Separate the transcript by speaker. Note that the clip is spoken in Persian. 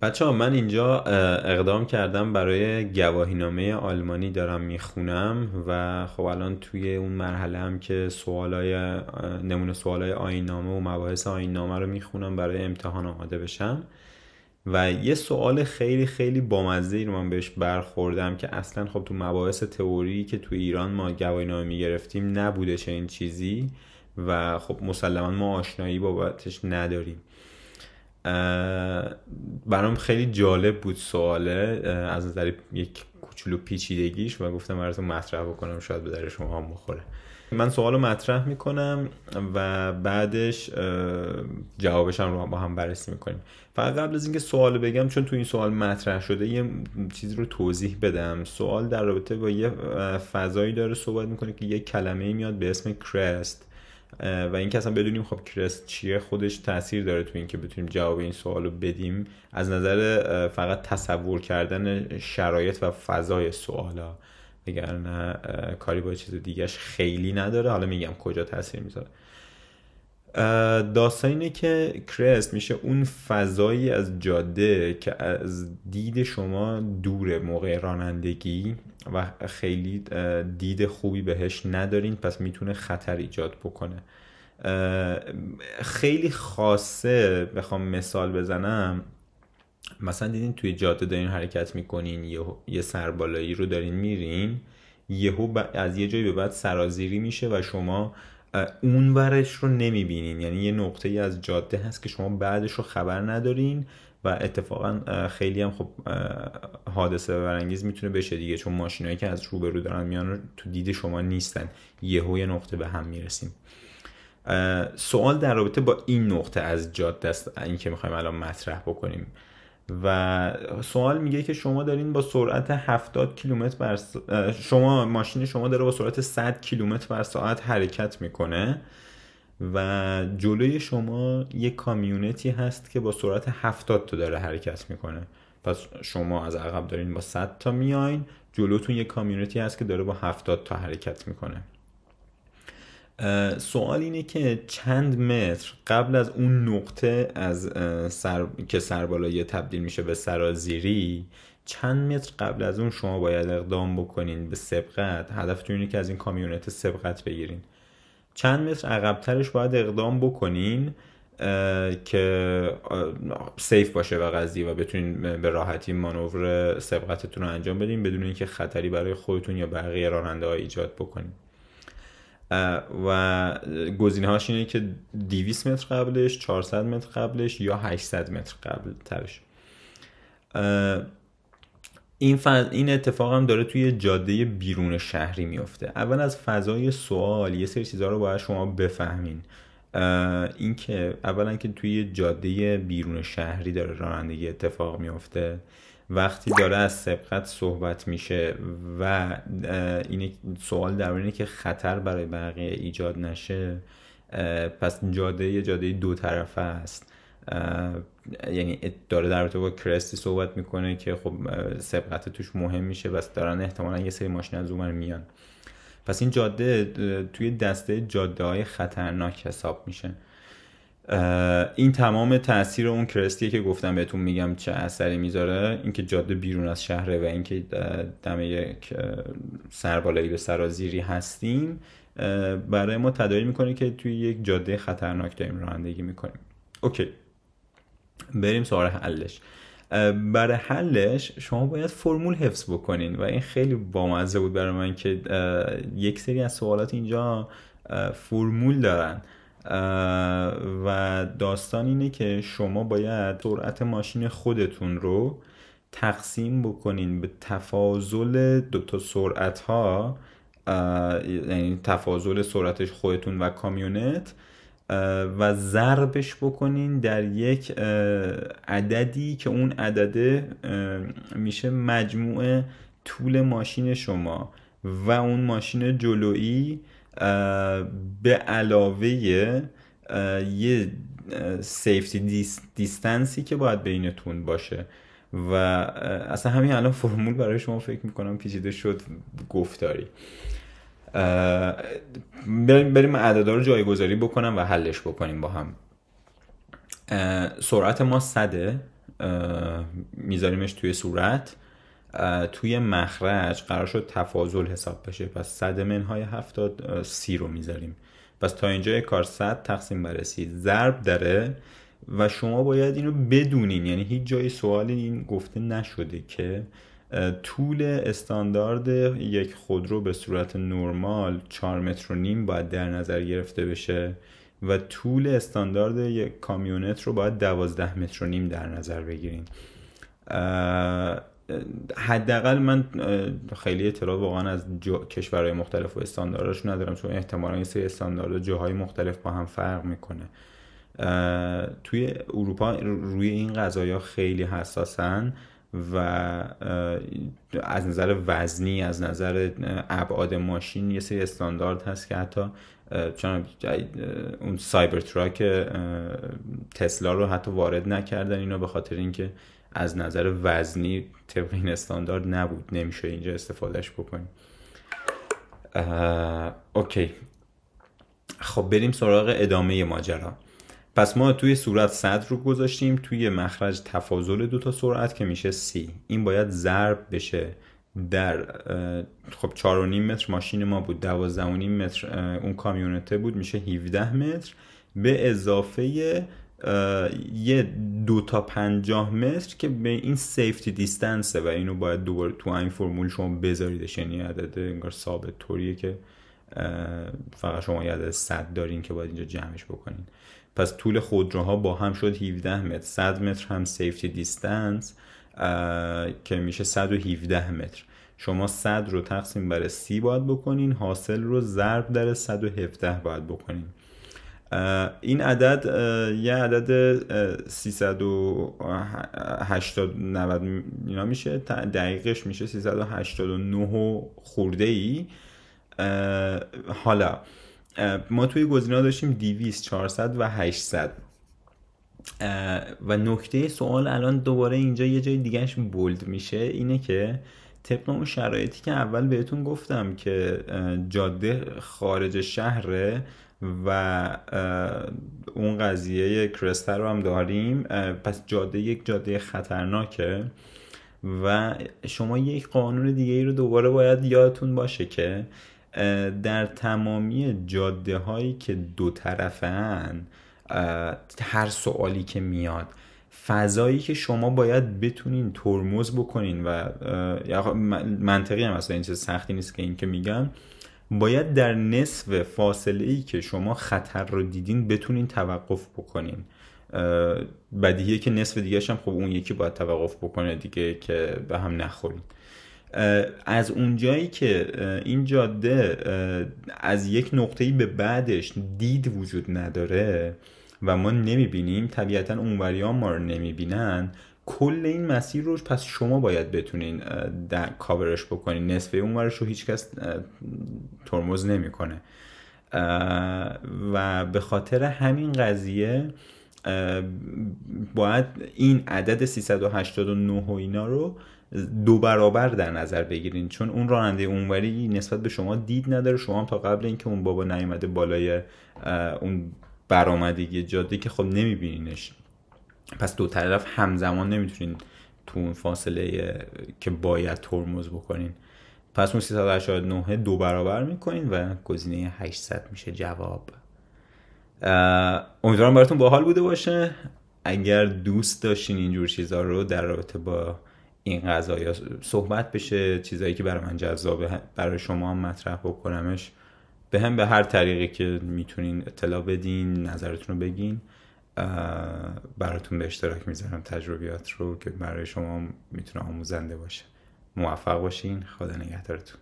Speaker 1: بچه ها، من اینجا اقدام کردم برای گواهینامه آلمانی دارم میخونم و خب الان توی اون مرحله هم که نمونه سوالای آیین‌نامه و مباحث آیین‌نامه رو میخونم برای امتحان آماده بشم. و یه سوال خیلی خیلی بامزه‌ای رو من بهش برخوردم که اصلا خب تو مباحث تئوری که تو ایران ما گواهینامه میگرفتیم نبوده چه این چیزی، و خب مسلما ما آشنایی بابتش نداریم. برام خیلی جالب بود سواله، از نظر یک کوچولو پیچیدگیش، و گفتم براتون مطرح بکنم، شاید به در شما هم بخوره. من سوالو مطرح میکنم و بعدش جوابش هم رو با هم بررسی میکنیم. فقط قبل از اینکه سوالو بگم، چون تو این سوال مطرح شده، یه چیز رو توضیح بدم. سوال در رابطه با یه فضایی داره صحبت میکنه که یه کلمه‌ای میاد به اسم کرست، و اینکه اصلا بدونیم خب کرست چیه خودش تاثیر داره تو اینکه بتونیم جواب این سوالو بدیم، از نظر فقط تصور کردن شرایط و فضای سوالا، وگرنه کاری با چیز دیگهش خیلی نداره. حالا میگم کجا تاثیر میذاره. داستان اینه که کرست میشه اون فضایی از جاده که از دید شما دوره موقع رانندگی و خیلی دید خوبی بهش ندارین، پس میتونه خطر ایجاد بکنه. خیلی خاصه بخوام مثال بزنم، مثلا دیدین توی جاده دارین حرکت میکنین، یه سربالایی رو دارین میرین، یهو از یه جایی به بعد سرازیری میشه و شما اون ورش رو نمیبینین. یعنی یه نقطه ای از جاده هست که شما بعدش رو خبر ندارین و اتفاقا خیلی هم خب حادثه برانگیز میتونه بشه دیگه، چون ماشینایی که از روبرو دارن میان تو دید شما نیستن، یهو یه نقطه به هم میرسیم. سوال در رابطه با این نقطه از جاده است، این که میخوایم الان مطرح بکنیم. و سوال میگه که شما دارین با سرعت 70 کیلومتر ماشین شما داره با سرعت 100 کیلومتر بر ساعت حرکت میکنه و جلوی شما یک کامیونتی هست که با سرعت 70 تا داره حرکت میکنه. پس شما از عقب دارین با 100 تا میاین، جلوتون یک کامیونتی هست که داره با 70 تا حرکت میکنه. سوال اینه که چند متر قبل از اون نقطه از که سربالایی تبدیل میشه به سرازیری، چند متر قبل از اون شما باید اقدام بکنین به سبقت. هدفتون اینه که از این کامیونت سبقت بگیرین. چند متر عقبترش باید اقدام بکنین که سیف باشه و قضیه، و بتونین به راحتی مانور سبقتتون رو انجام بدین بدون اینکه خطری برای خودتون یا بقیه راننده ها ایجاد بکنین. و گزینه هاش اینه که 200 متر قبلش، 400 متر قبلش یا 800 متر قبل ترش. این اتفاق هم داره توی جاده بیرون شهری میفته. اول از فضای سوال یه سری چیزها رو باید شما بفهمین. این که اولا که توی جاده بیرون شهری داره رانندگی اتفاق میفته، وقتی داره از سبقت صحبت میشه و این سوال در اینه که خطر برای بقیه ایجاد نشه، پس جاده یه جاده دو طرفه است. یعنی داره در رابطه با کرستی صحبت میکنه که خب سبقت توش مهم میشه و دارن احتمالا یه سری ماشین از اون میان. پس این جاده توی دسته جاده های خطرناک حساب میشه. این تمام تاثیر اون کرستیه که گفتم بهتون میگم چه اثری میذاره، اینکه جاده بیرون از شهره و اینکه دم یک سربالایی به سرازیری هستیم، برای ما تداعی میکنه که توی یک جاده خطرناک داریم رانندگی میکنیم. اوکی، بریم سراغ حلش. برای حلش شما باید فرمول حفظ بکنین و این خیلی بامزه بود برای من که یک سری از سوالات اینجا فرمول دارن. و داستان اینه که شما باید سرعت ماشین خودتون رو تقسیم بکنین به تفاضل دوتا سرعت ها، یعنی تفاضل سرعتش خودتون و کامیونت، و ضربش بکنین در یک عددی که اون عدده میشه مجموع طول ماشین شما و اون ماشین جلویی به علاوه یه سیفتی دیستنسی که باید بینتون باشه. و اصلا همین الان فرمول برای شما فکر میکنم پیچیده شد گفتاری. بریم عددا رو جایگذاری بکنم و حلش بکنیم با هم. سرعت ما 100 میذاریمش توی صورت. توی مخرج قرار شد تفاضل حساب بشه، پس 100 منهای 70 30 رو میذاریم. پس تا اینجا کار 100 تقسیم بر 30 ضرب داره و شما باید اینو بدونین، یعنی هیچ جای سوال این گفته نشده که طول استاندارد یک خودرو به صورت نرمال 4 متر و نیم باید در نظر گرفته بشه و طول استاندارد یک کامیونت رو باید 12 متر و نیم در نظر بگیریم. حداقل من خیلی اطلاع واقعا از کشورهای مختلف و استاندارداشون ندارم، چون احتمالاً یه سری استاندارد جاهای مختلف با هم فرق میکنه. توی اروپا روی این قضایا خیلی حساسن و از نظر وزنی، از نظر ابعاد ماشین یه سری استاندارد هست که حتی چون اون سایبر تراک تسلا رو حتی وارد نکردن اینو به خاطر اینکه از نظر وزنی طبق این استاندارد نبود، نمیشه اینجا استفادهش بکنیم. اوکی، خب بریم سراغ ادامه ماجرا. پس ما توی صورت 100 رو گذاشتیم، توی مخرج تفاضل دوتا سرعت که میشه 30. این باید ضرب بشه در خب 4.5 متر ماشین ما بود، 12.5 متر اون کامیونته بود، میشه 17 متر به اضافه یه 2 تا 50 متر که به این سیفتی دیستنسه و اینو باید دوباره تو این فرمول شما بذاریدش، یعنی عدد انگار ثابت طوریه که فقط شما یه عدد 100 دارین که باید اینجا جمعش بکنین. پس طول خودروها با هم شد 17 متر، 100 متر هم سیفتی دیستنس که میشه 117 متر. شما 100 رو تقسیم بر 30 باید بکنین، حاصل رو ضرب در 117 باید بکنین. این عدد یه عدد 380 90 اینا میشه، دقیقش میشه 389 خورده ای. حالا ما توی گزینه‌ها داشتیم 200 400 و 800 و نکته سوال الان دوباره اینجا یه جای دیگهش بولد میشه، اینه که طبق اون شرایطی که اول بهتون گفتم که جاده خارج شهره و اون قضیه کرستر رو هم داریم، پس جاده یک جاده خطرناکه و شما یک قانون دیگه ای رو دوباره باید یادتون باشه که در تمامی جاده هایی که دو طرفن، هر سوالی که میاد، فضایی که شما باید بتونین ترمز بکنین و منطقی هم اصلا این چیز سختی نیست که این که میگم، باید در نصف فاصله ای که شما خطر رو دیدین بتونین توقف بکنین. بدیهیه که نصف دیگه‌ش هم خب اون یکی باید توقف بکنه دیگه که به هم نخورین. از اونجایی که این جاده از یک نقطه‌ای به بعدش دید وجود نداره و ما نمیبینیم، طبیعتا اونوریان ما رو نمیبینن، کل این مسیر رو پس شما باید بتونین در کاورش بکنین، نصفه اونورش رو هیچ کس ترمز نمیکنه و به خاطر همین قضیه باید این عدد 389 و اینا رو 2 برابر در نظر بگیرین، چون اون راننده اونوری نسبت به شما دید نداره، شما هم تا قبل اینکه اون بابا نیومده بالای اون برآمدگی جاده که خب نمیبینینش، پس دو طرف همزمان نمیتونین تو اون فاصله که باید ترمز بکنین. پس اون 389 2 برابر میکنین و گزینه 800 میشه جواب. امیدوارم براتون باحال بوده باشه. اگر دوست داشتین اینجور چیزا رو در رابطه با این قضایا صحبت بشه، چیزایی که برای من جذابه برای شما هم مطرح بکنمش، به هر طریقی که میتونین اطلاع بدین، نظرتون رو بگین، براتون به اشتراک میذارم تجربیات رو که برای شما میتونه آموزنده باشه. موفق باشین، خدا نگهدارتون.